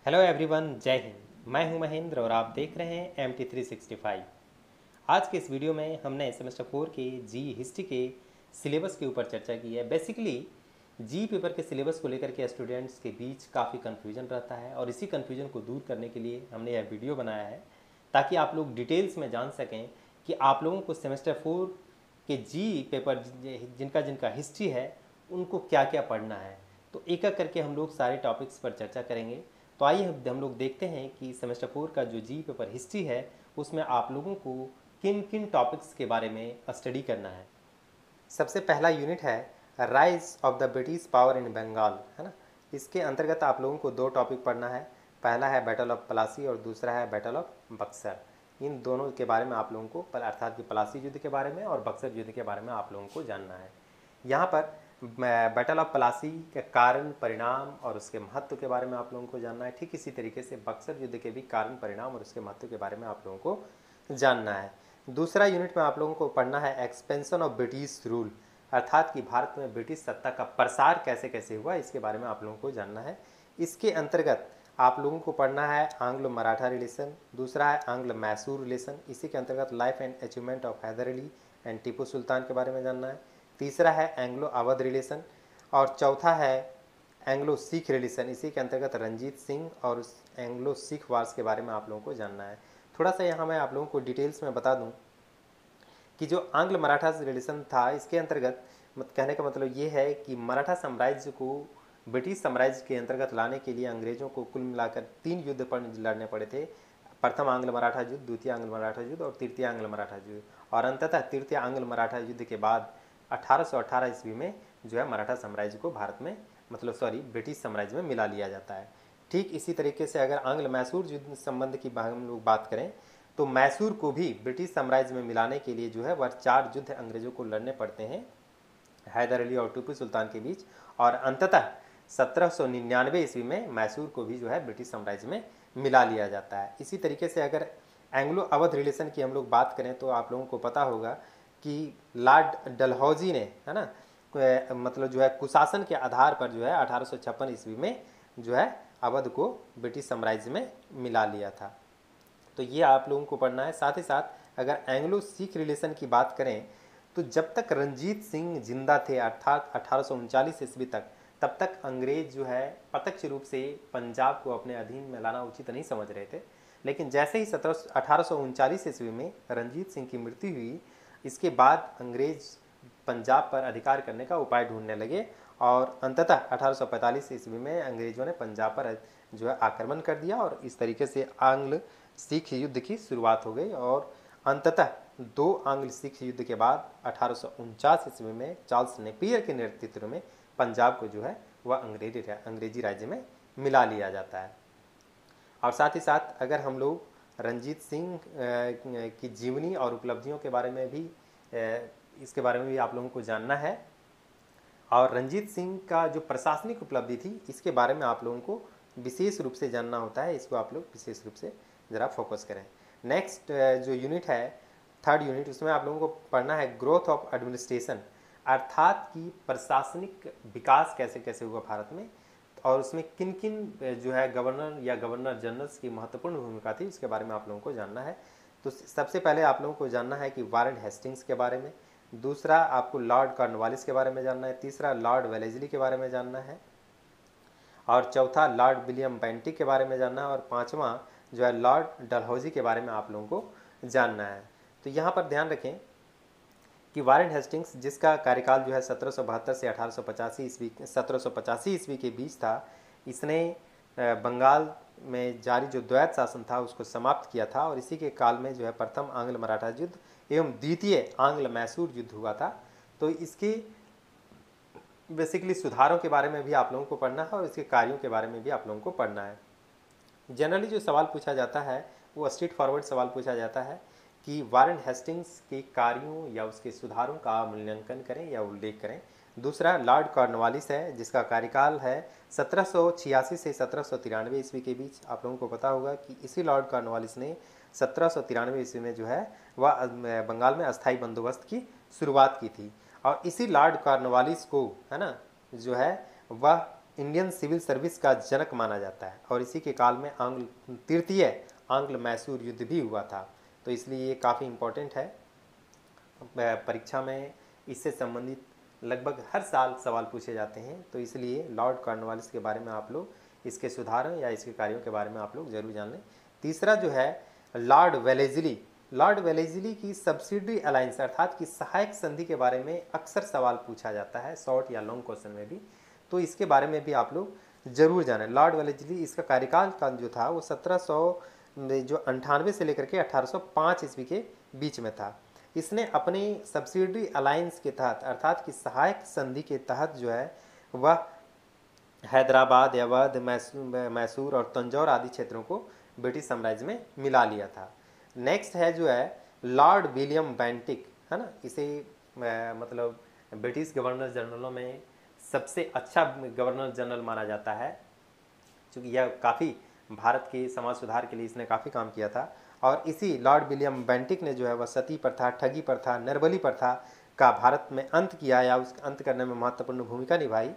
Hello everyone, जय हिंद। मैं हूं महेंद्र और आप देख रहे हैं MT365। आज के इस वीडियो में हमने सेमेस्टर 4 के जी हिस्ट्री के सिलेबस के ऊपर चर्चा की है। बेसिकली जी पेपर के सिलेबस को लेकर के स्टूडेंट्स के बीच काफ़ी कन्फ्यूजन रहता है और इसी कन्फ्यूजन को दूर करने के लिए हमने यह वीडियो बनाया है ताकि आप लोग डिटेल्स में जान सकें कि आप लोगों को सेमेस्टर 4 के जी पेपर जिनका जिनका हिस्ट्री है उनको क्या क्या पढ़ना है। तो एक एक करके हम लोग सारे टॉपिक्स पर चर्चा करेंगे। तो आइए हम लोग देखते हैं कि सेमेस्टर 4 का जो जी पेपर हिस्ट्री है उसमें आप लोगों को किन किन टॉपिक्स के बारे में स्टडी करना है। सबसे पहला यूनिट है rise of the British power in Bengal, है ना। इसके अंतर्गत आप लोगों को दो टॉपिक पढ़ना है। पहला है बैटल ऑफ प्लासी और दूसरा है बैटल ऑफ बक्सर। इन दोनों के बारे में आप लोगों को अर्थात कि प्लासी युद्ध के बारे में और बक्सर युद्ध के बारे में आप लोगों को जानना है। यहाँ पर बैटल ऑफ प्लासी के कारण परिणाम और उसके महत्व के बारे में आप लोगों को जानना है। ठीक इसी तरीके से बक्सर युद्ध के भी कारण परिणाम और उसके महत्व के बारे में आप लोगों को जानना है। दूसरा यूनिट में आप लोगों को पढ़ना है एक्सपेंशन ऑफ ब्रिटिश रूल, अर्थात कि भारत में ब्रिटिश सत्ता का प्रसार कैसे कैसे हुआ, इसके बारे में आप लोगों को जानना है। इसके अंतर्गत आप लोगों को पढ़ना है आंग्लो मराठा रिलेशन, दूसरा है आंग्ल मैसूर रिलेशन, इसी के अंतर्गत life and achievement of Hyder Ali and Tipu Sultan के बारे में जानना है। तीसरा है एंग्लो अवध रिलेशन और चौथा है एंग्लो सिख रिलेशन, इसी के अंतर्गत रंजीत सिंह और उस एंग्लो सिख वार्स के बारे में आप लोगों को जानना है। थोड़ा सा यहाँ मैं आप लोगों को डिटेल्स में बता दूँ कि जो आंग्ल मराठा रिलेशन था, इसके अंतर्गत कहने का मतलब ये है कि मराठा साम्राज्य को ब्रिटिश साम्राज्य के अंतर्गत लाने के लिए अंग्रेजों को कुल मिलाकर 3 युद्ध पर लड़ने पड़े थे। प्रथम आंग्ल मराठा युद्ध, द्वितीय आंग्ल मराठा युद्ध और तृतीय आंग्ल मराठा युद्ध। और अंततः तृतीय आंग्ल मराठा युद्ध के बाद 1818 ईस्वी में जो है मराठा साम्राज्य को भारत में ब्रिटिश साम्राज्य में मिला लिया जाता है। ठीक इसी तरीके से अगर आंग्ल मैसूर युद्ध संबंध की हम लोग बात करें तो मैसूर को भी ब्रिटिश साम्राज्य में मिलाने के लिए जो है वह 4 युद्ध अंग्रेजों को लड़ने पड़ते हैं हैदर अली और टीपू सुल्तान के बीच। और अंततः 1799 ईस्वी में मैसूर को भी जो है ब्रिटिश साम्राज्य में मिला लिया जाता है। इसी तरीके से अगर एंग्लो अवध रिलेशन की हम लोग बात करें तो आप लोगों को पता होगा कि लॉर्ड डलहौजी ने, है ना, मतलब जो है कुशासन के आधार पर जो है 1856 ईस्वी में जो है अवध को ब्रिटिश साम्राज्य में मिला लिया था। तो ये आप लोगों को पढ़ना है। साथ ही साथ अगर एंग्लो सिख रिलेशन की बात करें तो जब तक रंजीत सिंह जिंदा थे अर्थात 1839 ईस्वी तक, तब तक अंग्रेज जो है प्रत्यक्ष रूप से पंजाब को अपने अधीन में लाना उचित नहीं समझ रहे थे। लेकिन जैसे ही 1839 ईस्वी में रंजीत सिंह की मृत्यु हुई, इसके बाद अंग्रेज पंजाब पर अधिकार करने का उपाय ढूंढने लगे और अंततः 1845 ईस्वी में अंग्रेजों ने पंजाब पर जो है आक्रमण कर दिया और इस तरीके से आंग्ल सिख युद्ध की शुरुआत हो गई। और अंततः 2 आंग्ल सिख युद्ध के बाद 1849 ईस्वी में चार्ल्स नेपियर के नेतृत्व में पंजाब को जो है वह अंग्रेजी राज्य में मिला लिया जाता है। और साथ ही साथ अगर हम लोग रंजीत सिंह की जीवनी और उपलब्धियों के बारे में भी इसके बारे में भी आप लोगों को जानना है। और रंजीत सिंह का जो प्रशासनिक उपलब्धि थी इसके बारे में आप लोगों को विशेष रूप से जानना होता है। इसको आप लोग विशेष रूप से ज़रा फोकस करें। नेक्स्ट जो यूनिट है, थर्ड यूनिट, उसमें आप लोगों को पढ़ना है ग्रोथ ऑफ एडमिनिस्ट्रेशन, अर्थात कि प्रशासनिक विकास कैसे कैसे हुआ भारत में और उसमें किन किन जो है गवर्नर या गवर्नर जनरल्स की महत्वपूर्ण भूमिका थी, इसके बारे में आप लोगों को जानना है। तो सबसे पहले आप लोगों को जानना है कि वारेन हेस्टिंग्स के बारे में, दूसरा आपको लॉर्ड कॉर्नवालिस के बारे में जानना है, तीसरा लॉर्ड वेलेस्ली के बारे में जानना है और चौथा लॉर्ड विलियम बेंटिक के बारे में जानना है और पाँचवा जो है लॉर्ड डलहौजी के बारे में आप लोगों को जानना है। तो यहाँ पर ध्यान रखें कि वारेन हेस्टिंग्स, जिसका कार्यकाल जो है 1772 से 1785 ईस्वी के बीच था, इसने बंगाल में जारी जो द्वैत शासन था उसको समाप्त किया था और इसी के काल में जो है प्रथम आंग्ल मराठा युद्ध एवं द्वितीय आंग्ल मैसूर युद्ध हुआ था। तो इसके बेसिकली सुधारों के बारे में भी आप लोगों को पढ़ना है और इसके कार्यों के बारे में भी आप लोगों को पढ़ना है। जनरली जो सवाल पूछा जाता है वो स्ट्रेट फॉरवर्ड सवाल पूछा जाता है कि वारेन हेस्टिंग्स के कार्यों या उसके सुधारों का मूल्यांकन करें या उल्लेख करें। दूसरा लॉर्ड कॉर्नवालिस है, जिसका कार्यकाल है 1786 से 1793 ईस्वी के बीच। आप लोगों को पता होगा कि इसी लॉर्ड कॉर्नवालिस ने 1793 ईस्वी में जो है वह बंगाल में अस्थायी बंदोबस्त की शुरुआत की थी और इसी लॉर्ड कॉर्नवालिस को, है ना, जो है वह इंडियन सिविल सर्विस का जनक माना जाता है और इसी के काल में तृतीय आंग्ल मैसूर युद्ध भी हुआ था। तो इसलिए ये काफ़ी इम्पोर्टेंट है। परीक्षा में इससे संबंधित लगभग हर साल सवाल पूछे जाते हैं, तो इसलिए लॉर्ड कॉर्नवालिस के बारे में आप लोग, इसके सुधारों या इसके कार्यों के बारे में आप लोग जरूर जान लें। तीसरा जो है लॉर्ड वेलेजली। लॉर्ड वेलेजली की सब्सिडरी अलायंस अर्थात कि सहायक संधि के बारे में अक्सर सवाल पूछा जाता है, शॉर्ट या लॉन्ग क्वेश्चन में भी, तो इसके बारे में भी आप लोग जरूर जानें। लॉर्ड वेलेजली, इसका कार्यकाल का जो था वो 1798 से लेकर के 1805 ईस्वी के बीच में था। इसने अपने सब्सिडरी अलायंस के तहत अर्थात कि सहायक संधि के तहत जो है वह हैदराबाद, अवध, मैसूर और तंजौर आदि क्षेत्रों को ब्रिटिश साम्राज्य में मिला लिया था। नेक्स्ट है जो है लॉर्ड विलियम बेंटिक, है ना। इसे मतलब ब्रिटिश गवर्नर जनरलों में सबसे अच्छा गवर्नर जनरल माना जाता है, क्योंकि यह काफ़ी भारत के समाज सुधार के लिए इसने काफ़ी काम किया था। और इसी लॉर्ड विलियम बेंटिक ने जो है वह सती प्रथा, ठगी प्रथा, नरबली प्रथा का भारत में अंत किया या उसका अंत करने में महत्वपूर्ण भूमिका निभाई,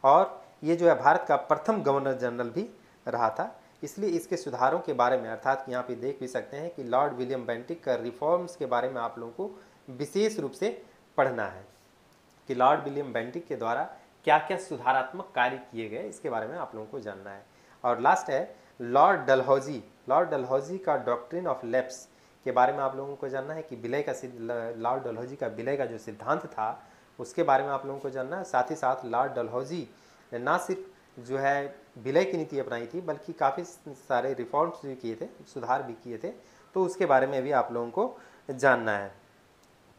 और ये जो है भारत का प्रथम गवर्नर जनरल भी रहा था। इसलिए इसके सुधारों के बारे में अर्थात यहाँ पे देख भी सकते हैं कि लॉर्ड विलियम बेंटिक का रिफॉर्म्स के बारे में आप लोगों को विशेष रूप से पढ़ना है कि लॉर्ड विलियम बेंटिक के द्वारा क्या क्या सुधारात्मक कार्य किए गए, इसके बारे में आप लोगों को जानना है। और लास्ट है लॉर्ड डलहौजी। लॉर्ड डलहौजी का डॉक्ट्रिन ऑफ लैप्स के बारे में आप लोगों को जानना है कि विलय का लॉर्ड डलहौजी का विलय का जो सिद्धांत था उसके बारे में आप लोगों को जानना है। साथ ही साथ लॉर्ड डलहौजी ने ना सिर्फ जो है विलय की नीति अपनाई थी बल्कि काफ़ी सारे रिफॉर्म्स भी किए थे, सुधार भी किए थे, तो उसके बारे में भी आप लोगों को जानना है।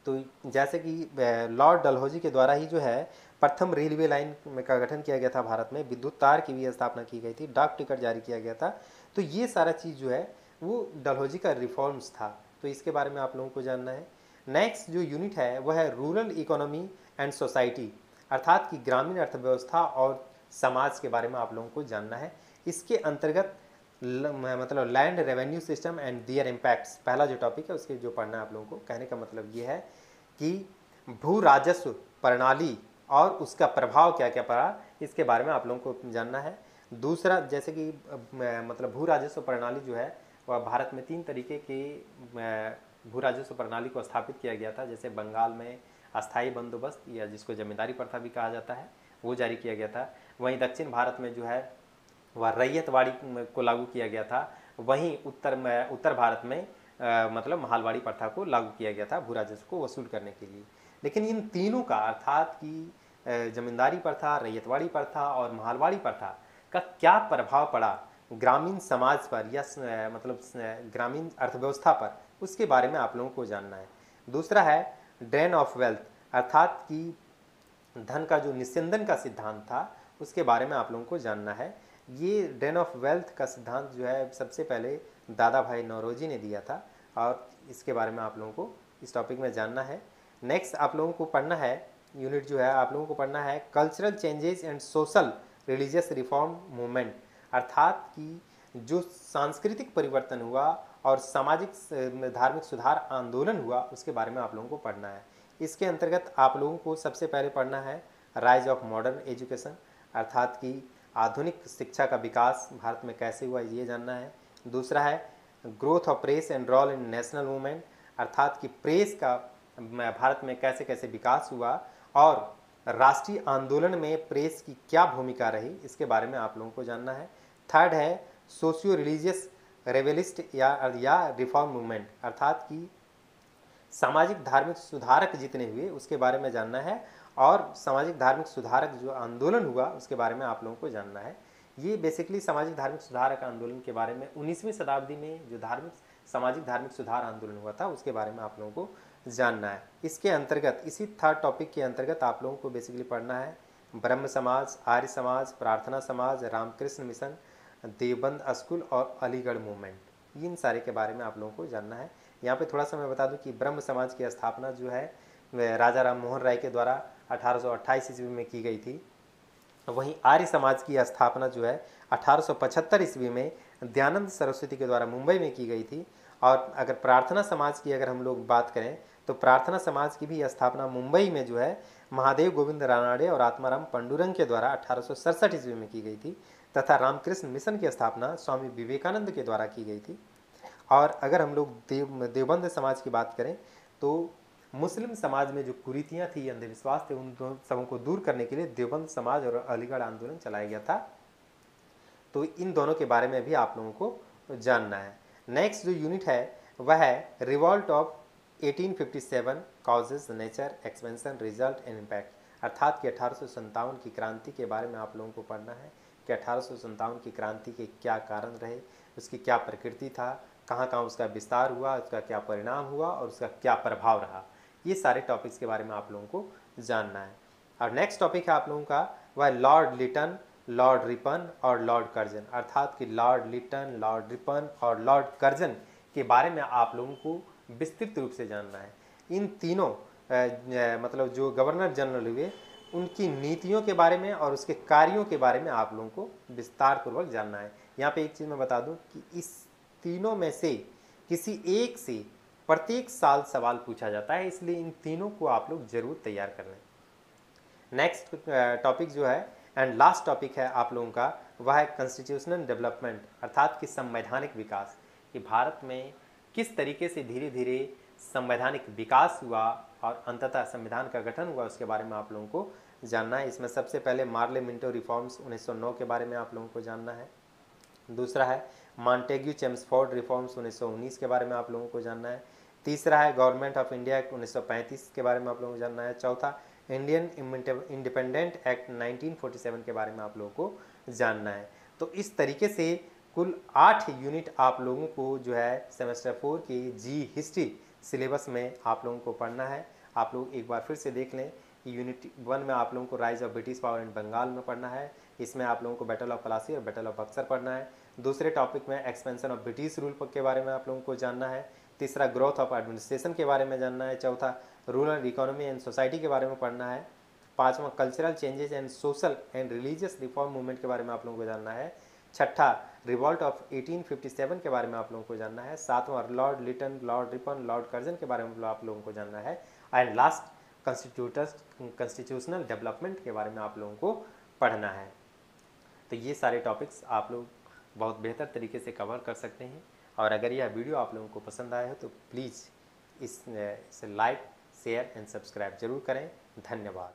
तो जैसे कि लॉर्ड डलहौजी के द्वारा ही जो है प्रथम रेलवे लाइन का गठन किया गया था भारत में, विद्युत तार की भी स्थापना की गई थी, डाक टिकट जारी किया गया था, तो ये सारा चीज़ जो है वो डलहौजी का रिफॉर्म्स था, तो इसके बारे में आप लोगों को जानना है। नेक्स्ट जो यूनिट है वह है रूरल इकोनॉमी एंड सोसाइटी अर्थात कि ग्रामीण अर्थव्यवस्था और समाज के बारे में आप लोगों को जानना है। इसके अंतर्गत मतलब land revenue system and their impacts पहला जो टॉपिक है उसके जो पढ़ना है आप लोगों को। कहने का मतलब ये है कि भू राजस्व प्रणाली और उसका प्रभाव क्या क्या पड़ा, इसके बारे में आप लोगों को जानना है। दूसरा जैसे कि मतलब भू राजस्व प्रणाली जो है वह भारत में 3 तरीके के भू राजस्व प्रणाली को स्थापित किया गया था। जैसे बंगाल में अस्थायी बंदोबस्त या जिसको जमींदारी प्रथा भी कहा जाता है वो जारी किया गया था। वहीं दक्षिण भारत में जो है वह रैयतवाड़ी को लागू किया गया था। वहीं उत्तर भारत में मतलब महालवाड़ी प्रथा को लागू किया गया था भू राजस्व को वसूल करने के लिए। लेकिन इन तीनों का अर्थात कि जमींदारी प्रथा, रैयतवाड़ी प्रथा और महालवाड़ी प्रथा का क्या प्रभाव पड़ा ग्रामीण समाज पर या मतलब ग्रामीण अर्थव्यवस्था पर, उसके बारे में आप लोगों को जानना है। दूसरा है ड्रेन ऑफ वेल्थ अर्थात कि धन का जो निस्यंदन का सिद्धांत था उसके बारे में आप लोगों को जानना है। ये ड्रेन ऑफ वेल्थ का सिद्धांत जो है सबसे पहले दादा भाई नौरोजी ने दिया था और इसके बारे में आप लोगों को इस टॉपिक में जानना है। नेक्स्ट आप लोगों को पढ़ना है यूनिट जो है आप लोगों को पढ़ना है cultural changes and social religious reform movement अर्थात कि जो सांस्कृतिक परिवर्तन हुआ और सामाजिक धार्मिक सुधार आंदोलन हुआ उसके बारे में आप लोगों को पढ़ना है। इसके अंतर्गत आप लोगों को सबसे पहले पढ़ना है राइज ऑफ मॉडर्न एजुकेशन अर्थात कि आधुनिक शिक्षा का विकास भारत में कैसे हुआ ये जानना है। दूसरा है growth of press and role in national movement अर्थात कि प्रेस का भारत में कैसे कैसे विकास हुआ और राष्ट्रीय आंदोलन में प्रेस की क्या भूमिका रही, इसके बारे में आप लोगों को जानना है। थर्ड है सोशियो रिलीजियस रेवेलिस्ट या रिफॉर्म मूवमेंट अर्थात कि सामाजिक धार्मिक सुधारक जितने हुए उसके बारे में जानना है और सामाजिक धार्मिक सुधारक जो आंदोलन हुआ उसके बारे में आप लोगों को जानना है। ये बेसिकली सामाजिक धार्मिक सुधारक आंदोलन के बारे में 19वीं शताब्दी में जो सामाजिक धार्मिक सुधार आंदोलन हुआ था उसके बारे में आप लोगों को जानना है। इसके अंतर्गत इसी थर्ड टॉपिक के अंतर्गत आप लोगों को बेसिकली पढ़ना है ब्रह्म समाज, आर्य समाज, प्रार्थना समाज, रामकृष्ण मिशन, देवबंद स्कूल और अलीगढ़ मूवमेंट। इन सारे के बारे में आप लोगों को जानना है। यहाँ पे थोड़ा सा मैं बता दूं कि ब्रह्म समाज की स्थापना जो है राजा राम मोहन राय के द्वारा 1828 ईस्वी में की गई थी। वहीं आर्य समाज की स्थापना जो है 1875 ईस्वी में दयानंद सरस्वती के द्वारा मुंबई में की गई थी। और अगर प्रार्थना समाज की अगर हम लोग बात करें तो प्रार्थना समाज की भी स्थापना मुंबई में जो है महादेव गोविंद रानाडे और आत्माराम पंडुरंग के द्वारा 1867 ईस्वी में की गई थी तथा रामकृष्ण मिशन की स्थापना स्वामी विवेकानंद के द्वारा की गई थी। और अगर हम लोग देवबंद समाज की बात करें तो मुस्लिम समाज में जो कुरीतियाँ थी, अंधविश्वास थे, उन सबों को दूर करने के लिए देवबंद समाज और अलीगढ़ आंदोलन चलाया गया था। तो इन दोनों के बारे में भी आप लोगों को जानना है। नेक्स्ट जो यूनिट है वह है revolt of 1857 causes, nature, expansion, result and impact, अर्थात कि 1857 की क्रांति के बारे में आप लोगों को पढ़ना है कि 1857 की क्रांति के क्या कारण रहे, उसकी क्या प्रकृति था, कहाँ कहाँ उसका विस्तार हुआ, उसका क्या परिणाम हुआ और उसका क्या प्रभाव रहा। ये सारे टॉपिक्स के बारे में आप लोगों को जानना है। और नेक्स्ट टॉपिक है आप लोगों का वह लॉर्ड लिटन, लॉर्ड रिपन और लॉर्ड कर्जन, अर्थात कि लॉर्ड लिटन, लॉर्ड रिपन और लॉर्ड कर्जन के बारे में आप लोगों को विस्तृत रूप से जानना है। इन तीनों मतलब जो गवर्नर जनरल हुए उनकी नीतियों के बारे में और उसके कार्यों के बारे में आप लोगों को विस्तार पूर्वक जानना है। यहाँ पे एक चीज़ मैं बता दूं कि इस तीनों में से किसी एक से प्रत्येक साल सवाल पूछा जाता है, इसलिए इन तीनों को आप लोग जरूर तैयार कर लें। नेक्स्ट टॉपिक जो है एंड लास्ट टॉपिक है आप लोगों का वह है कॉन्स्टिट्यूशनल डेवलपमेंट, अर्थात कि संवैधानिक विकास, कि भारत में किस तरीके से धीरे धीरे संवैधानिक विकास हुआ और अंततः संविधान का गठन हुआ, उसके बारे में आप लोगों को जानना है। इसमें सबसे पहले मार्ले मिंटो रिफॉर्म्स 1909 के बारे में आप लोगों को जानना है। दूसरा है मॉन्टेग्यू चेम्सफोर्ड रिफॉर्म्स 1919 के बारे में आप लोगों को जानना है। तीसरा है गवर्नमेंट ऑफ इंडिया एक्ट 1935 के बारे में आप लोगों को जानना है। चौथा इंडियन इंडिपेंडेंट एक्ट 1947 के बारे में आप लोगों को जानना है। तो इस तरीके से कुल 8 यूनिट आप लोगों को जो है सेमेस्टर 4 की जी हिस्ट्री सिलेबस में आप लोगों को पढ़ना है। आप लोग एक बार फिर से देख लें कि यूनिट 1 में आप लोगों को rise of British power in Bengal में पढ़ना है, इसमें आप लोगों को बैटल ऑफ प्लासी और बैटल ऑफ बक्सर पढ़ना है। दूसरे टॉपिक में एक्सपेंशन ऑफ ब्रिटिश रूल के बारे में आप लोगों को जानना है। तीसरा ग्रोथ ऑफ एडमिनिस्ट्रेशन के बारे में जानना है। चौथा रूरल इकोनॉमी एंड सोसाइटी के बारे में पढ़ना है। पाँचवा cultural changes and social and religious reform movement के बारे में आप लोगों को जानना है। छठा रिवॉल्ट ऑफ 1857 के बारे में आप लोगों को जानना है। सातवां Lord Lytton, Lord Ripon, Lord Curzon के बारे में आप लोगों को जानना है। एंड लास्ट कॉन्स्टिट्यूशनल डेवलपमेंट के बारे में आप लोगों को पढ़ना है। तो ये सारे टॉपिक्स आप लोग बहुत बेहतर तरीके से कवर कर सकते हैं। और अगर यह वीडियो आप लोगों को पसंद आया हो तो प्लीज़ इसे लाइक, शेयर एंड सब्सक्राइब जरूर करें। धन्यवाद।